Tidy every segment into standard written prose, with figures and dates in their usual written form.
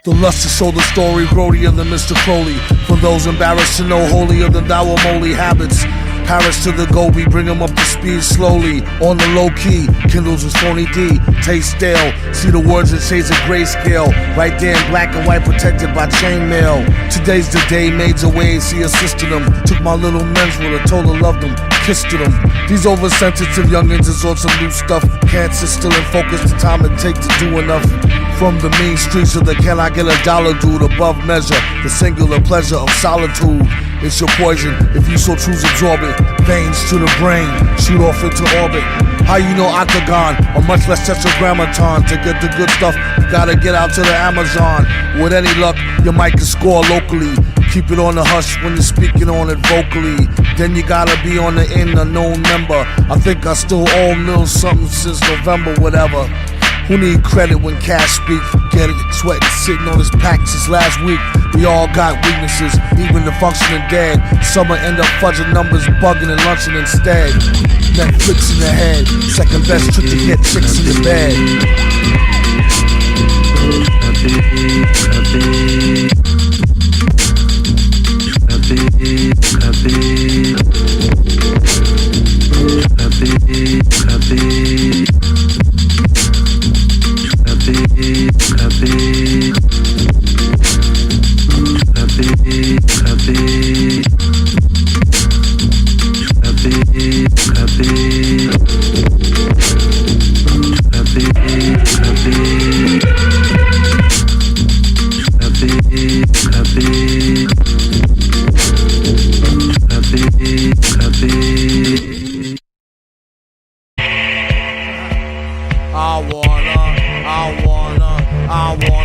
The lust to show the story, grodier than Mr. Crowley. For those embarrassed to know holier than thou moly habits. Paris to the Gobi, bring him up to speed slowly. On the low key, kindles his phony D. Taste stale, see the words in shades of grayscale. Right there in black and white, protected by chainmail. Today's the day, maids away, see assisted them. Took my little men's with her, told her loved them. Kissed to them. These oversensitive youngins is on some new stuff. Can't sit still and focus the time it takes to do enough. From the mean streets of the can I get a dollar dude above measure. The singular pleasure of solitude. It's your poison if you so choose absorb it. Veins to the brain, shoot off into orbit. How you know octagon, or much less tetragrammaton. To get the good stuff, you gotta get out to the Amazon. With any luck, your mic can score locally. Keep it on the hush when you're speaking on it vocally. Then you gotta be on the end, a known member. I think I still owe Mills something since November, whatever. Who need credit when cash speak? Get it, sweating, sitting on his pack since last week. We all got weaknesses, even the functioning dead. Some end up fudging numbers, bugging and lunching instead. Netflix in the head, second best trick to get chicks in the bed.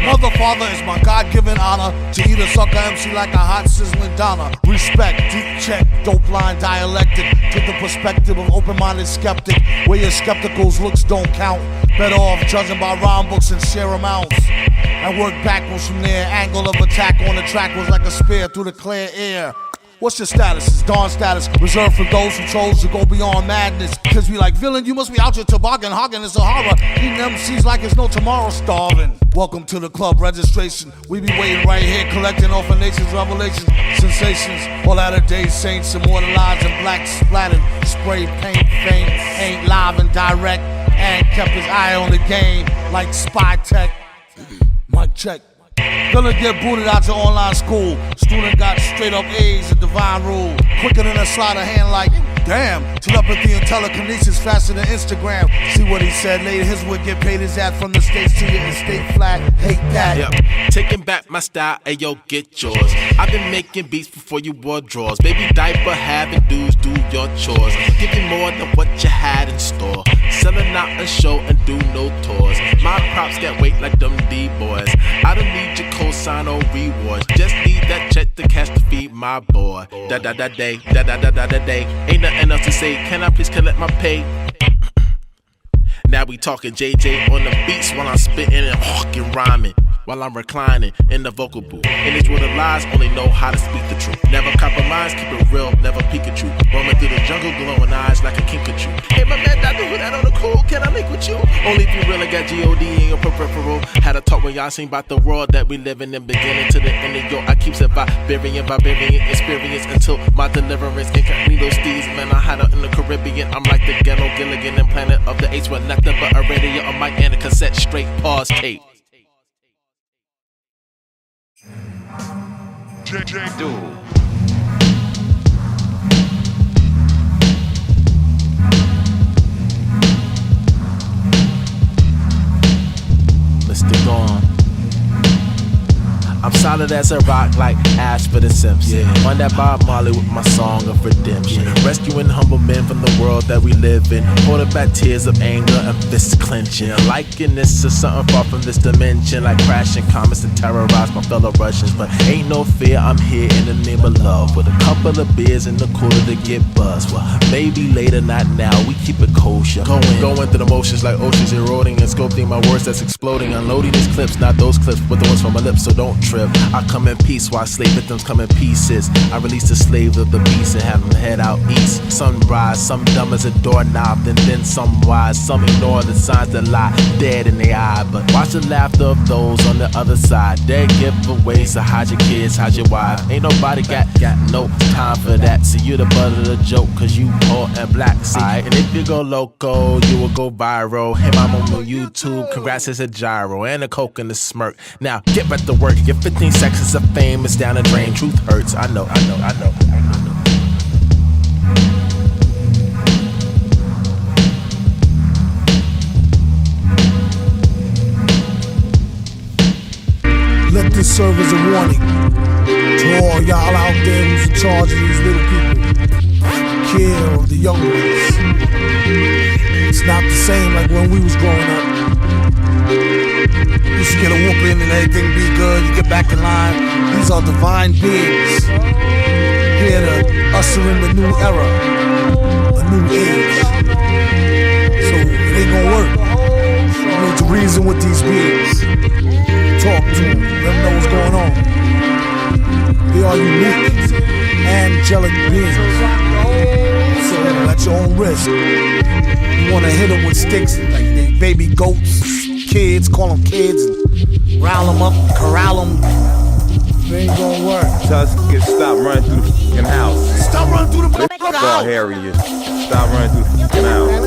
Mother, father is my God-given honor to eat a sucker MC like a hot sizzling Donna. Respect, deep check, dope line dialectic. Take the perspective of open-minded skeptic. Where your skepticals looks don't count. Better off judging by rhyme books and share amounts. And work backwards from there. Angle of attack on the track was like a spear through the clear air. What's your status? It's Dawn status, reserved for those who chose to go beyond madness. Kids be like, villain, you must be out your toboggan, hogging the Sahara. Eating MCs like it's no tomorrow, starving. Welcome to the club registration. We be waiting right here, collecting off of nature's revelations, sensations. All latter-day saints immortalized in black splattered. Spray paint, faint, ain't live and direct. And kept his eye on the game like spy tech. Mic check. Gonna get booted out to online school. Student got straight up A's, a divine rule. Quicker than a sleight of hand like, damn. Telepathy and telekinesis faster than Instagram. See what he said later, his would get paid his ad from the States to your estate flat. Hate that. Yep. Taking back my style, ayo, get yours. I've been making beats before you wore drawers. Baby diaper having dudes do your chores. Give you more than what you had in store. Selling out a show and do no tours. My props get weight like them D-boys. I don't need your cosign or rewards. Just need that check to cash to feed my boy. Da-da-da-day, da-da-da-da-da-day. Ain't nothing else to say, can I please collect my pay? Now we talking JJ on the beats while I'm spitting and hawking rhyming. While I'm reclining in the vocal booth. In this world of lies, only know how to speak the truth. Never compromise, keep it real, never Pikachu. Roaming through the jungle, glowing eyes like a Kinkajou. Hey my man, I do that on the cool, can I link with you? Only if you really got G.O.D. in your peripheral. Had a talk with y'all seen about the world that we live in, beginning to the end of yo. I keeps it Viberion experience until my deliverance. Incognito steeds, man, I hide out in the Caribbean. I'm like the ghetto Gilligan and Planet of the Apes with nothing but a radio, a mic and a cassette, straight pause tape. Dude. Mr. Gone. I'm solid as a rock like Ash for the Simpsons. Yeah. On that Bob Marley with my song of redemption. Yeah. Rescuing humble men from the world that we live in. Holding back tears of anger and fists clenching. Liking this to something far from this dimension. Like crashing comets to terrorize my fellow Russians. But ain't no fear, I'm here in the name of love. With a couple of beers in the cooler to get buzzed. Well, maybe later, not now, we keep it kosher. Going through the motions like oceans eroding and sculpting my words that's exploding. Unloading these clips, not those clips, but the ones from my lips, so don't trip. trip. I come in peace while slave victims come in pieces. I release the slave of the beast and have them head out east. Some rise, some dumb as a doorknob, and then some wise. Some ignore the signs that lie dead in their eye. But watch the laughter of those on the other side. Dead giveaways, so hide your kids, hide your wife. Ain't nobody got no time for that. See, you the butt of the joke, cause you poor and black. See, and if you go loco, you will go viral. Hey, I'm on YouTube, congrats, it's a Jneiro and a coke and a smirk. Now, get back to work, your 15 seconds of fame is down the drain. Truth hurts, I know. Let this serve as a warning to all y'all out there who's in charge of these little people. Care of the young ones. It's not the same like when we was growing up. You used to get a whooping and everything be good, you get back in line. These are divine beings here to usher in the new era, a new age. So it ain't gonna work. You need to reason with these beings. Talk to them, let them know what's going on. They are unique, angelic beings. So at your own risk, you wanna hit them with sticks like they baby goats, kids, call them kids, and rile them up, corral them. It ain't gonna work. Just stop running through the f***ing house. Stop running through the Go Harriet. Stop running through the f***ing house.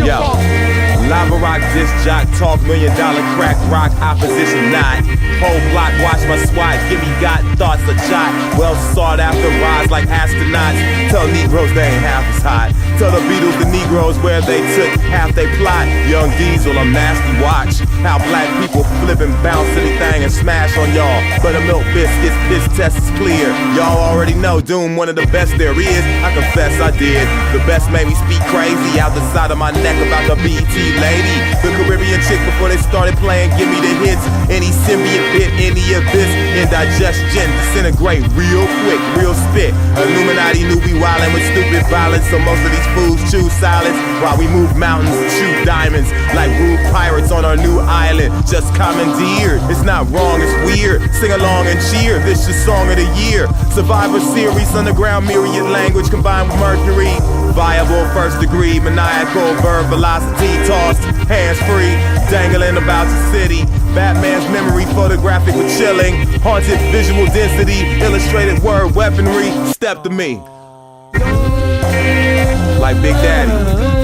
Yo, lava rock, disc jock, talk, $1 million crack rock, opposition not. Whole block, watch my swat, give me got thoughts a shot. Well sought after rise like astronauts. Tell Negroes they ain't half as hot. Tell the Beatles the Negroes where they took half they plot. Young Diesel, I'm nasty, watch how black people flip and bounce anything and smash on y'all. Buttermilk biscuits, this test is clear. Y'all already know Doom, one of the best there is. I confess I did. The best made me speak crazy out the side of my neck about the BET lady. The Caribbean chick before they started playing, give me the hits. Any symbiote bit, any of this indigestion, disintegrate real quick, real spit. Illuminati knew we wildin' with stupid violence, so most of these fools choose silence while we move mountains and shoot diamonds like rude pirates on our new island. Just commandeered, it's not wrong, it's weird. Sing along and cheer, this is song of the year. Survivor series, underground myriad language combined with mercury. Viable first degree, maniacal verb velocity tossed, hands free, dangling about the city. Batman's memory, photographic with chilling, haunted visual density, illustrated word weaponry. Step to me, like Big Daddy.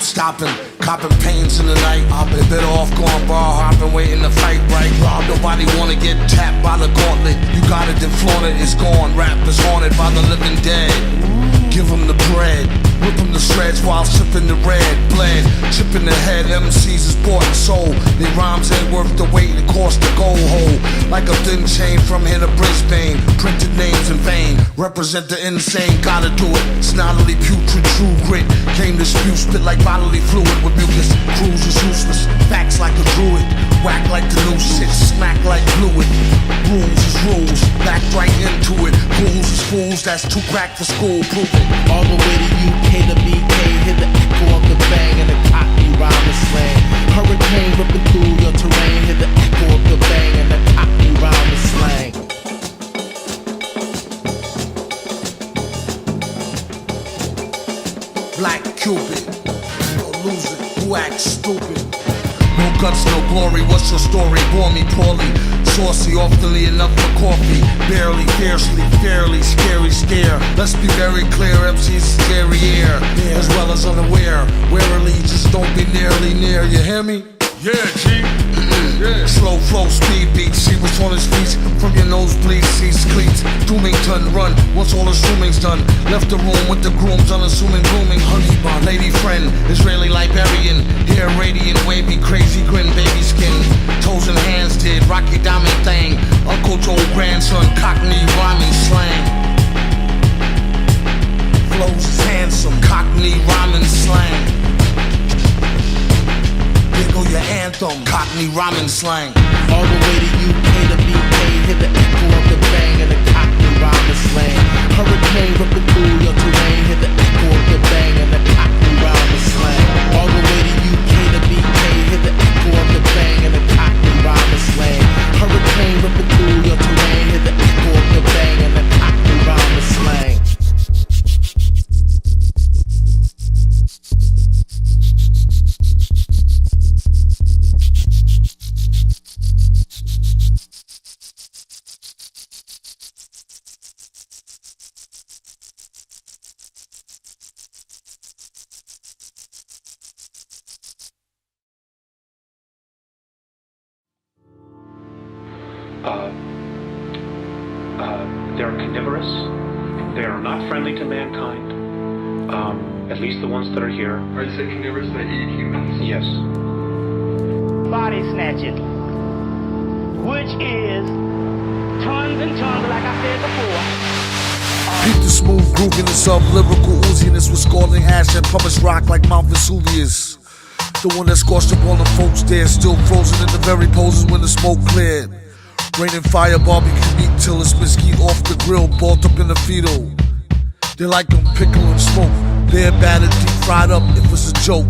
Stopping, copping pains in the night. I've been better off going bar hopping, waiting to fight right. Rob, nobody wanna get tapped by the gauntlet. You got it, then flaunt it, it's gone. Rap is haunted by the living dead. Give them the bread, rip them the shreds while sipping the red. Bled, chipping the head, MCs is bought and sold. Their rhymes ain't worth the weight it cost to go hole. Like a thin chain from here to Brisbane. Printed names in vain, represent the insane. Gotta do it, snottily putrid, true grit. Came to spew, spit like bodily fluid with mucus. Cruise is useless, facts like a druid. Whack like the new shit, smack like fluid. Rules is rules, back right into it. Cool that's too cracked for school, prove it. All the way to UK to BK, hear the echo of the bang and the cockney rhyme slang. Hurricane ripping through your terrain, hear the echo of the bang and the cockney rhyme slang. Black Cupid, no loser, who acts stupid. No guts, no glory, what's your story? Bore me poorly, saucy, oftenly enough for coffee. Barely, fiercely, fairly, scary scare. Let's be very clear, MC's scary air, as well as unaware. Warily, just don't be nearly near, you hear me? Yeah, G. Yeah. Slow flow, speed beats, see what's on his feet. From your nosebleeds, seats, cleats. Doomington, run, once all assuming's done. Left the room with the grooms, unassuming grooming. Honey bun, lady friend, Israeli Liberian. Hair radiant, wavy, crazy grin, baby skin. Toes and hands did, Rocky Diamond thing. Uncle Joe, grandson, Cockney rhyming slang. Flows is handsome, Cockney rhyming slang. Here go your anthem, Cockney rhyming slang. All the way to UK to BK, hear the echo of the bang and the cockney rhyming slang. Hurricane ripping through your terrain, hear the echo of the bang and the cockney rhyming slang. All the way to UK to BK, hear the echo of the bang and the cockney rhyming slang. Hurricane ripping through your terrain, hear the echo of the bang and the cockney rhyming slang. They're carnivorous. They are not friendly to mankind. At least the ones that are here. Are you saying carnivorous that eat humans? Yes. Body snatching, which is tons and tons, like I said before. Beat the smooth grooviness of lyrical ooziness with scalding ash and pumice rock like Mount Vesuvius. The one that scorched up all the folks there, still frozen in the very poses when the smoke cleared. Rain and fire, barbecue meat till it's mesquite off the grill, balled up in the fetal. They like them pickle and smoke, bare battered, deep fried up if it's a joke.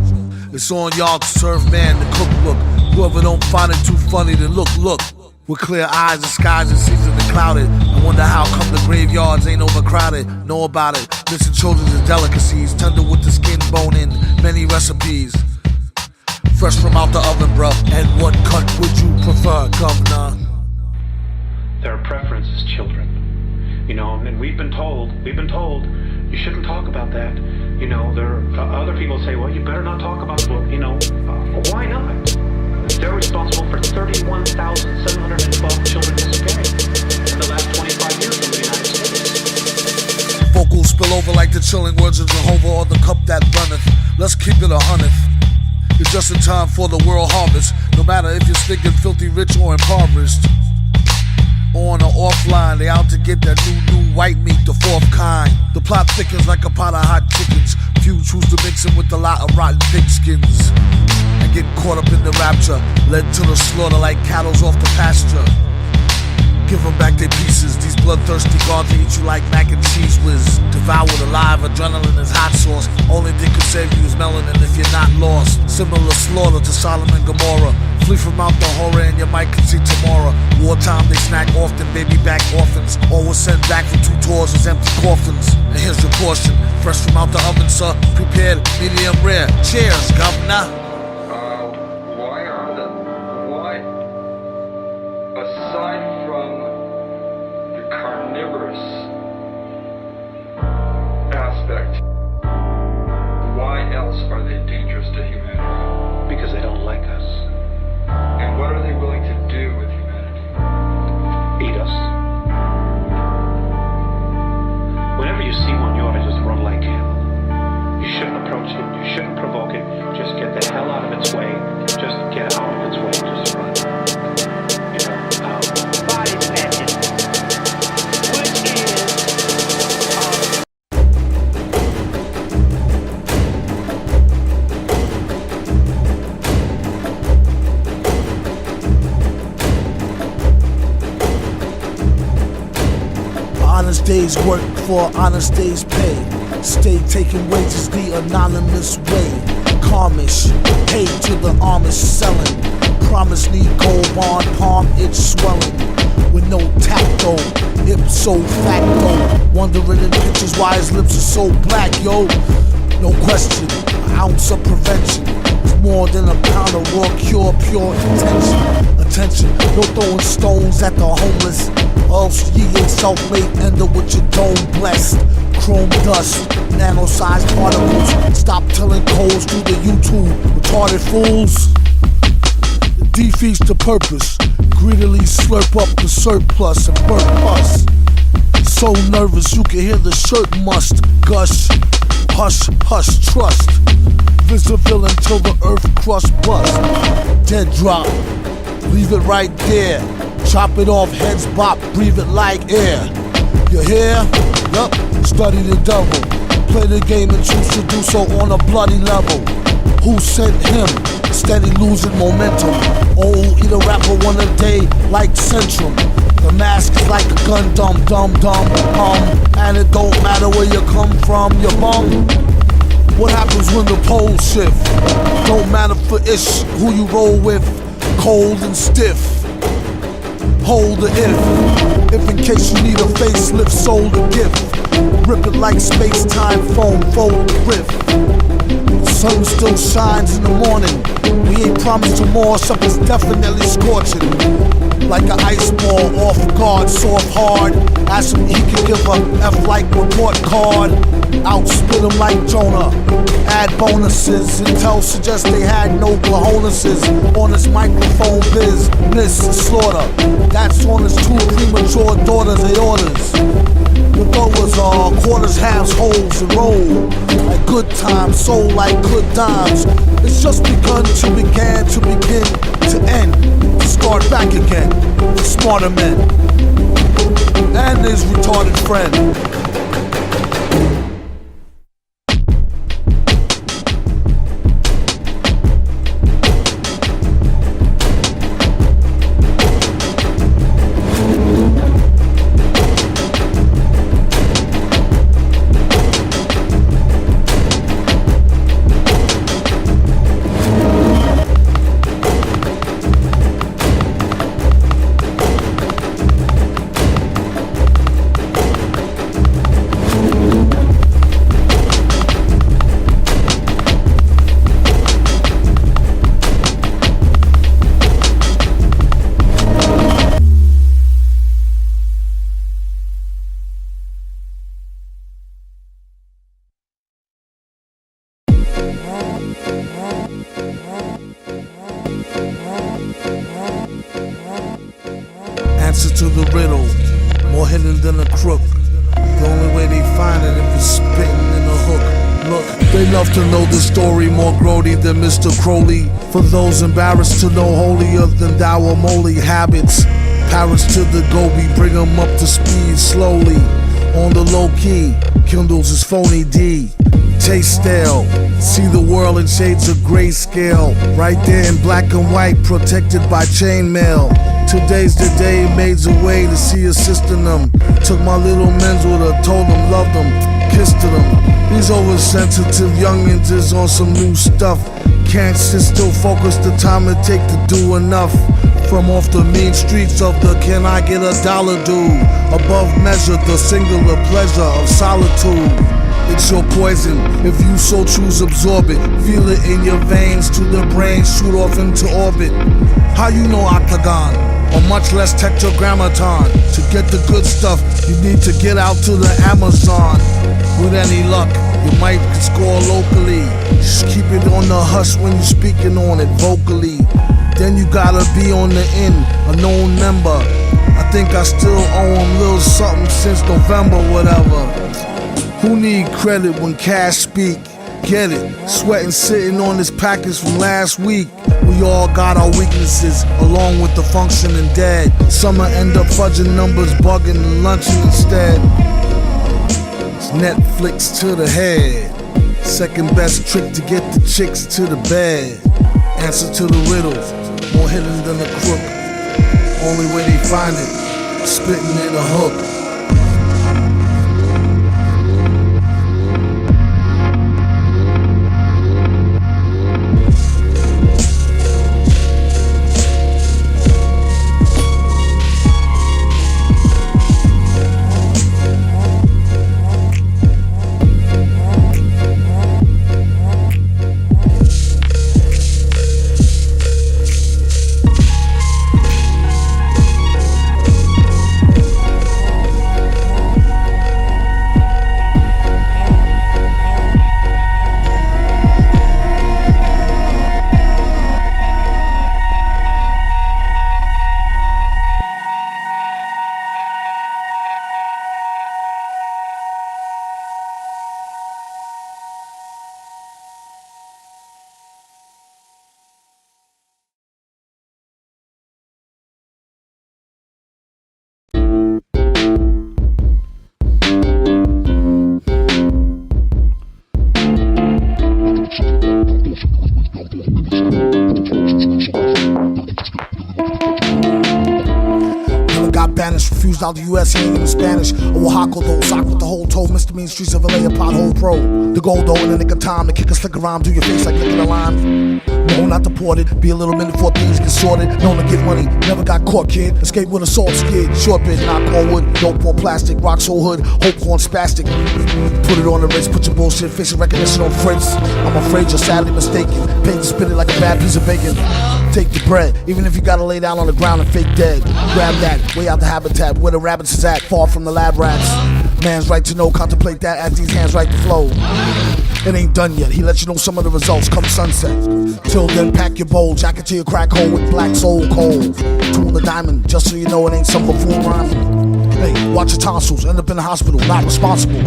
It's on y'all to serve man the cookbook. Whoever don't find it too funny, then look. With clear eyes and skies and seasons and clouded. I wonder how come the graveyards ain't overcrowded. Know about it, missing children's delicacies. Tender with the skin bone in many recipes. Fresh from out the oven, bruh. And what cut would you prefer, Guv'nor? Their preference is children. You know, and we've been told, you shouldn't talk about that. You know, there are other people say, well, you better not talk about it. Well, you know, why not? They're responsible for 31,712 children disappearing in the last 25 years in the United States. Vocals spill over like the chilling words of Jehovah or the cup that runneth. Let's keep it 100th. It's just in time for the world harvest. No matter if you're stinking filthy rich or impoverished. On or offline, they out to get that new white meat, the fourth kind. The plot thickens like a pot of hot chickens. Few choose to mix it with a lot of rotten pigskins. And get caught up in the rapture, led to the slaughter like cattle's off the pasture. Give them back their pieces, these bloodthirsty gods eat you like mac and cheese whiz. Devoured alive, adrenaline is hot sauce. Only thing could save you is melanin if you're not lost. Similar slaughter to Sodom and Gomorrah. Flee from out the horror and you might can see tomorrow. Wartime they snack often, baby back orphans. Always sent back from 2 tours as empty coffins. And here's your portion, fresh from out the oven, sir. Prepared, medium rare. Cheers, Guv'nor. Why, aside from the carnivorous aspect, why else are they dangerous to humanity? Because they don't like us. And what are they willing to do with humanity? Eat us. Whenever you see one, you ought to just run like hell. You shouldn't approach it. You shouldn't provoke it. Just get the hell Honest days work for honest days pay. Stay taking wages the anonymous way. Carmish, paid to the Amish selling. Promise need gold bond, palm it's swelling. With no tacto, ipso facto. Wondering in pictures why his lips are so black, yo. No question, an ounce of prevention. It's more than a pound of raw cure, pure intention. Attention, no throwing stones at the homeless. Or else ye ain't self-made, end up with your dome blessed. Chrome dust, nano-sized particles. Stop telling codes through the YouTube, retarded fools. It defeats the purpose. Greedily slurp up the surplus and burp us. So nervous you can hear the shirt must gush. Hush, hush, trust. Visible until the earth crust bust. Dead drop, leave it right there. Chop it off, heads bop, breathe it like air. You hear? Yup, study the devil. Play the game and choose to do so on a bloody level. Who sent him? Steady losing momentum. Oh, eat a rapper one a day like Centrum. The mask is like a gun, dumb, dumb, dumb, and it don't matter where you come from, you bum. What happens when the poles shift? Don't matter for ish who you roll with. Cold and stiff. Hold the if in case you need a facelift, sold a gift. Rip it like space-time foam, fold the rift. Sun still shines in the morning. We ain't promised tomorrow, something's definitely scorching. Like an ice ball, off guard, soft hard. Ask him he can give a F-like report card. Outspit him like Jonah. Add bonuses. Intel suggests they had no cojoneses on his microphone biz. Miss slaughter. That's on his two premature daughters' aortas. The throwers are quarters, halves, holes, and roll. Like good times, soul like good dimes. It's just begun to begin, to end. To start back again. For smarter men. And his retarded friend. Answer to the riddle, more hidden than a crook. The only way they find it if it's spitting in a hook. Look, they love to know the story more grody than Mr. Crowley. For those embarrassed to know holier than thou or moly habits. Paris to the Gobi, bring them up to speed slowly. On the low key, kindles his phony D. Taste stale, see the world in shades of grayscale. Right there in black and white, protected by chainmail. Today's the day, maids away to see a sister them. Took my little men's with her, told them, loved them, kissed to them. These oversensitive youngins is on some new stuff. Can't sit still, focus the time it take to do enough. From off the mean streets of the can I get a dollar dude. Above measure, the singular pleasure of solitude. It's your poison, if you so choose absorb it. Feel it in your veins to the brain, shoot off into orbit. How you know octagon, or much less tetragrammaton? To get the good stuff, you need to get out to the Amazon. With any luck, you might score locally. Just keep it on the hush when you're speaking on it vocally. Then you gotta be on the end, a known member. I think I still owe him little something since November, whatever. Who need credit when cash speak? Get it, sweating sitting on this package from last week. We all got our weaknesses, along with the functioning dead. Summer end up fudging numbers, bugging and lunching instead. It's Netflix to the head. Second best trick to get the chicks to the bed. Answer to the riddles, more hidden than a crook. Only way they find it, spitting in a hook. Banished, refused out the US, he ain't even Spanish. Oaxaca though, sock with the whole toe. Misdemeanor streets of LA, a pothole pro. The gold though, in the nick of time, to kick a slick around, do your face like licking a lime. No, not deported, be a little minute before things get sorted. Known to get money, never got caught, kid. Escape with assault skid, short bit, knock on wood. Dope on plastic, rock so hood, hope on spastic. Put it on the wrist, put your bullshit, facial recognition on Fritz. I'm afraid you're sadly mistaken. Paid to spit it like a bad piece of bacon. Take the bread, even if you gotta lay down on the ground and fake dead. Grab that, way out the habitat, where the rabbits is at, far from the lab rats. Man's right to know, contemplate that as these hands right to flow. It ain't done yet, he lets you know some of the results come sunset. Till then, pack your bowl, jacket to your crack hole with black soul coal. Tool the diamond, just so you know it ain't some buffoon rhyming. Hey, watch your tonsils, end up in the hospital, not responsible.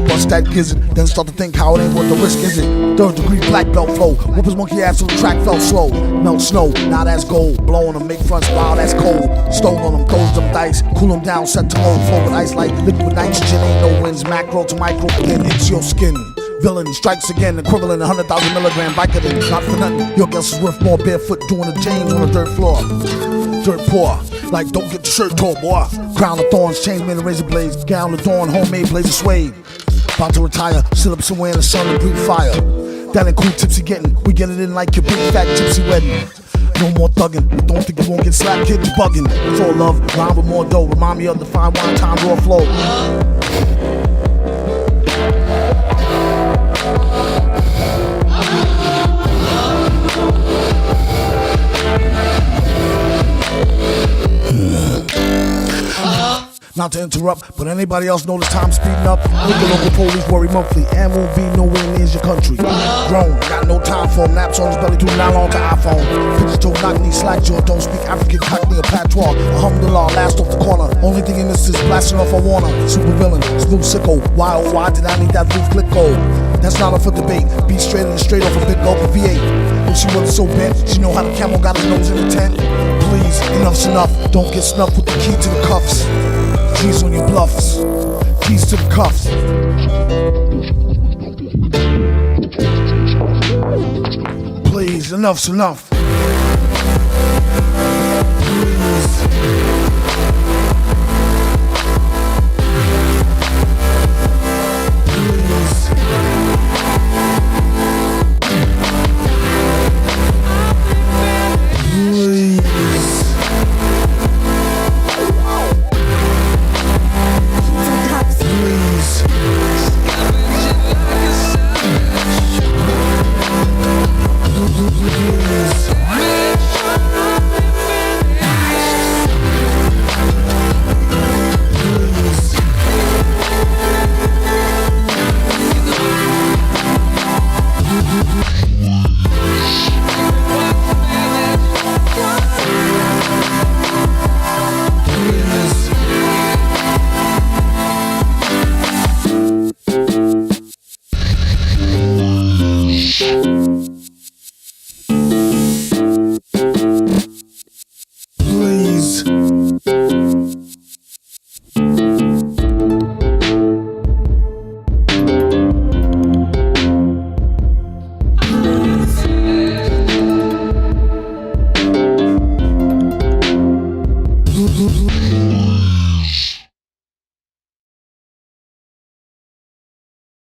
Bust that gizzard, then start to think how it ain't worth the risk, is it? 3rd degree black belt flow, whoop his monkey ass till the track felt slow. Melt snow, now that's gold, blowing them, make fronts wild, that's cold. Stole on them, throws them dice, cool them down, set to low, flow with ice like liquid nitrogen, ain't no winds, macro to micro, then hits your skin. Villain strikes again, equivalent 100,000 milligram Vicodin. Not for nothing, your guess is worth more barefoot doing the James on the dirt floor. Dirt poor, like don't get your shirt tore, boy. Crown of thorns, chains made of razor blades. Gown of dawn, homemade blaze of suede. About to retire, sit up somewhere in the sun and breathe fire. That ain't cool tipsy getting, we get it in like your big fat gypsy wedding. No more thugging, but don't think you won't get slapped, kid, you bugging. It's all love, rhyme with more dough. Remind me of the fine wine time raw flow. Not to interrupt, but anybody else know this time speeding up? Make the local police worry monthly, and won't be nowhere near your country. Grown, got no time for him, naps on his belly, too nylon to iPhone. Picture toe, knock knee, slack jaw, don't speak African, cockney or patois. Alhamdulillah, last off the corner. Only thing in this is blasting off a Warner. Super villain, smooth sicko. Why oh why did I need that blue click go? That's not up for debate. Be straight and straight off a big gulp of V8. If she wasn't so bent, she know how the camel got his nose in the tent. Please, enough's enough. Don't get snuffed with the key to the cuffs. G's on your bluffs. Keys to the cuffs. Please, enough's enough.